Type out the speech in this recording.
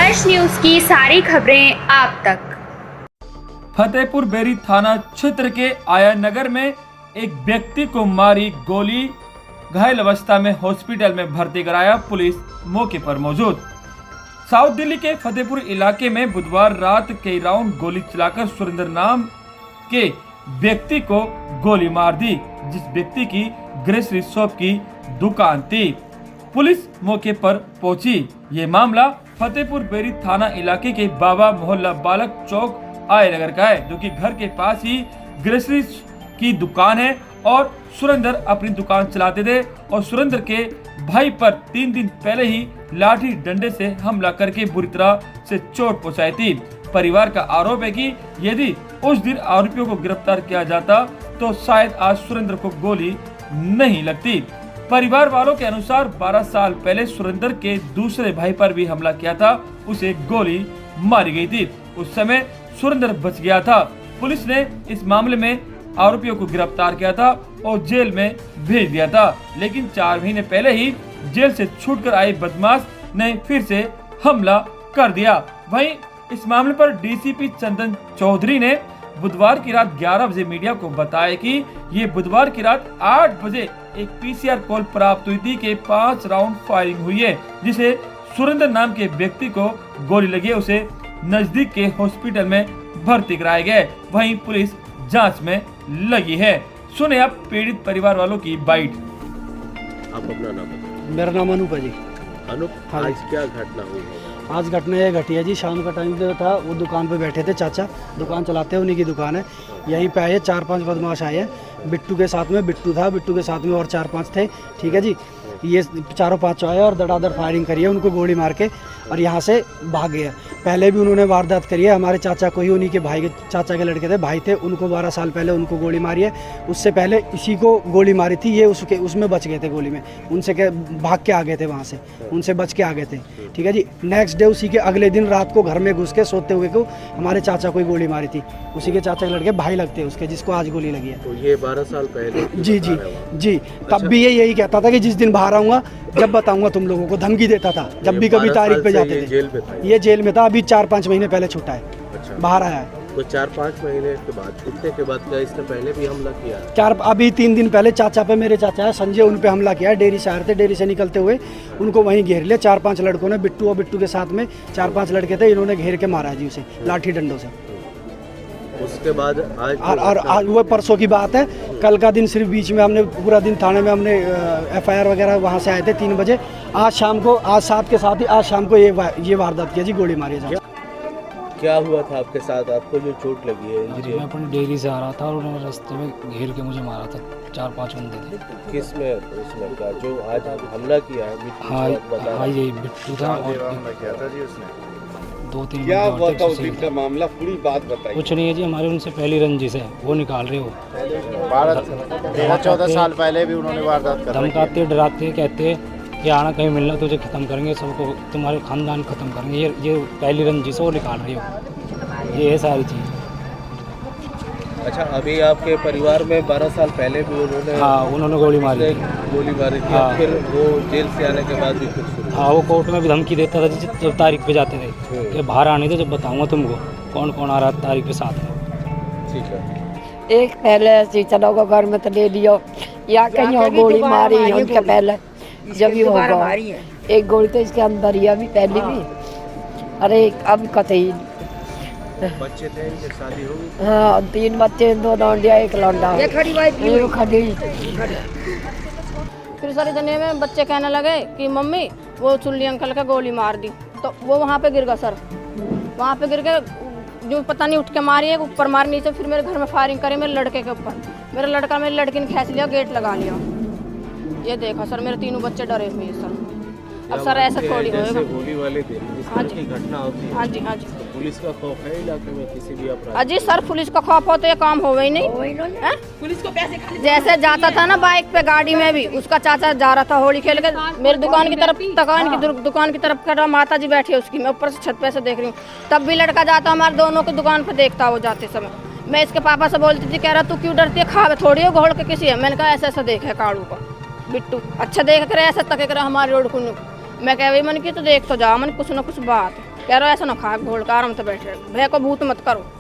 Fresh news की सारी खबरें आप तक। फतेहपुर बेरी थाना क्षेत्र के आया नगर में एक व्यक्ति को मारी गोली, घायल अवस्था में हॉस्पिटल में भर्ती कराया। पुलिस मौके पर मौजूद। साउथ दिल्ली के फतेहपुर इलाके में बुधवार रात कई राउंड गोली चलाकर सुरेंद्र नाम के व्यक्ति को गोली मार दी, जिस व्यक्ति की ग्रोसरी शॉप की दुकान थी। पुलिस मौके पर पहुंची। ये मामला फतेहपुर बेरी थाना इलाके के बाबा मोहल्ला बालक चौक आय नगर का है, जो कि घर के पास ही ग्रोसरी की दुकान है और सुरेंद्र अपनी दुकान चलाते थे और सुरेंद्र के भाई पर 3 दिन पहले ही लाठी डंडे से हमला करके बुरी तरह से चोट पहुंचाई थी। परिवार का आरोप है कि यदि उस दिन आरोपियों को गिरफ्तार किया जाता तो शायद आज सुरेंद्र को गोली नहीं लगती। परिवार वालों के अनुसार 12 साल पहले सुरेंद्र के दूसरे भाई पर भी हमला किया था, उसे गोली मारी गई थी। उस समय सुरेंद्र बच गया था। पुलिस ने इस मामले में आरोपियों को गिरफ्तार किया था और जेल में भेज दिया था, लेकिन 4 महीने पहले ही जेल से छूटकर आए बदमाश ने फिर से हमला कर दिया। वहीं इस मामले पर डीसीपी चंदन चौधरी ने बुधवार की रात 11 बजे मीडिया को बताया कि ये बुधवार की रात 8 बजे एक पीसीआर कॉल प्राप्त हुई थी कि 5 राउंड फायरिंग हुई है, जिसे सुरेंद्र नाम के व्यक्ति को गोली लगी है। उसे नजदीक के हॉस्पिटल में भर्ती कराया गया। वहीं पुलिस जांच में लगी है। सुने आप पीड़ित परिवार वालों की बाइट। आप अपना नाम बताइए। मेरा नाम अनूप है जी। अनूप, हाँ। आज क्या घटना हुई है? आज घटना ये घटी है जी, शाम का टाइम जो था वो दुकान पे बैठे थे, चाचा दुकान चलाते हैं, उन्हीं की दुकान है। यहीं पे आए 4-5 बदमाश आए हैं। बिट्टू के साथ में बिट्टू था, बिट्टू के साथ में और 4-5 थे, ठीक है जी। ये 4-5 आए और धड़ाधड़ फायरिंग करी है, उनको गोली मार के और यहाँ से भाग गए। पहले भी उन्होंने वारदात करी है। हमारे चाचा को ही, उन्हीं के भाई के चाचा के लड़के थे, भाई थे, उनको 12 साल पहले उनको गोली मारी है। उससे पहले इसी को गोली मारी थी, ये उसमें बच गए थे गोली में, उनसे भाग के आ गए थे वहाँ से, उनसे बच के आ गए थे, ठीक है जी। नेक्स्ट डे उसी के अगले दिन रात को घर में घुस के सोते हुए को हमारे चाचा को ही गोली मारी थी। उसी के चाचा के लड़के भाई लगते हैं उसके, जिसको आज गोली लगी है। तो ये 12 साल पहले जी जी जी। तब भी ये यही कहता था कि जिस दिन बाहर आऊँगा जब बताऊँगा तुम लोगों को, धमकी देता था जब भी कभी तारीख पे जाते थे। ये जेल में था, अभी 4-5 महीने पहले छूटा है। अच्छा। बाहर आया है। तो 4-5 महीने के बाद छूटने के बाद क्या इसने पहले भी हमला किया? अभी 3 दिन पहले चाचा पे, मेरे चाचा है संजय, उन पे हमला किया है। डेयरी से आ रहे थे, डेयरी से निकलते हुए उनको वहीं घेर लिया। 4-5 लड़कों ने, बिट्टू और बिट्टू के साथ में 4-5 लड़के थे, इन्होंने घेर के मारा जी उसे लाठी डंडों से। उसके बाद आज वो परसों की बात है। कल का दिन सिर्फ बीच में हमने पूरा दिन थाने में हमने FIR वगैरह वहाँ से आए थे 3 बजे। आज शाम को, आज साथ के साथ ही आज शाम को ये वारदात किया जी, गोली मारी है। क्या हुआ था आपके साथ? आपको जो चोट लगी है? जी, मैं अपनी डेयरी से आ रहा था और उन्होंने रास्ते में घेर के मुझे मारा था। 4-5 बंदे थे। किस में? उस लड़का जो आज हमला किया है? हाँ यही बिट्टू था और 2-3 क्या हुआ था उस दिन का मामला? पूरी बात बताइए। कुछ नहीं है जी, हमारे उनसे पहली रंजिश है, वो निकाल रहे हो। 13-14 साल पहले भी उन्होंने वारदात कर धमकाते, डराते, कहते कि आना कहीं मिलना तुझे ख़त्म करेंगे, सबको तुम्हारे खानदान ख़त्म करेंगे। ये पहली रंजिश है, वो निकाल रहे हो। ये है सारी चीज़। अच्छा, अभी आपके परिवार में 12 साल पहले भी उन्होंने गोली मारी थी। गोली मारी थी। हाँ। फिर वो जेल से आने के बाद भी कुछ शुरू? हाँ, वो कोर्ट में भी धमकी देता था जब तारीख पे जाते थे कि बाहर आने थे, जब बताऊँगा तुमको कौन कौन आ रहा है तारीख पे साथ में। ठीक है। एक पहले ऐसे चलोगे घर में तो ले लियो, या कहीं और गोली मारी उनके पहले जब ही होगा। एक गोली तो इसके अंदर ही, अभी पहले भी। अरे अभी कतई बच्चे थे, इनके शादी हो गई? हाँ, 3 बच्चे, 2 लौंडिया, 1 लौंडा। खड़ी फिर सारे जने में बच्चे कहने लगे कि मम्मी वो चुल्ली अंकल का गोली मार दी, तो वो वहाँ पे गिर गया सर। वहाँ पे गिर के जो पता नहीं उठ के मारी है, ऊपर मारी नीचे, फिर मेरे घर में फायरिंग करे मेरे लड़के के ऊपर। मेरा लड़का मेरी लड़की ने खींच लिया, गेट लगा लिया। ये देखा सर, मेरे 3 बच्चे डरे हुए हैं सर। अब सर ऐसा थोड़ी होगा। होली वाले दिन इस तरह की घटना होती है। हाँ जी, हाँ जी। तो पुलिस का खौफ है इलाके में किसी भी अपराध? अजी सर, पुलिस का खौफ हो तो ये काम होगा ही नहीं। पुलिस को पैसे जैसे जाता था ना बाइक पे, गाड़ी में भी उसका चाचा जा रहा था होली खेल के मेरी दुकान की तरफ, दुकान की तरफ कर रहा, माता जी बैठी है उसकी, मैं ऊपर से छत पे से देख रही हूँ। तब भी लड़का जाता, हमारे दोनों की दुकान पे देखता वो जाते समय। मैं इसके पापा से बोलती थी, कह रहा तू क्यों डरती है, खावे थोड़ी हो घोड़ के किसी है। मैंने कहा ऐसा ऐसा देख है काड़ू का बिट्टू, अच्छा देख कर ऐसा तक कर हमारे रोड को। मैं कह भाई मन की तो देख तो जा, मन कुछ ना कुछ बात। कह रहे ऐसा ना खा घोल का आराम से बैठे भय को भूत मत करो।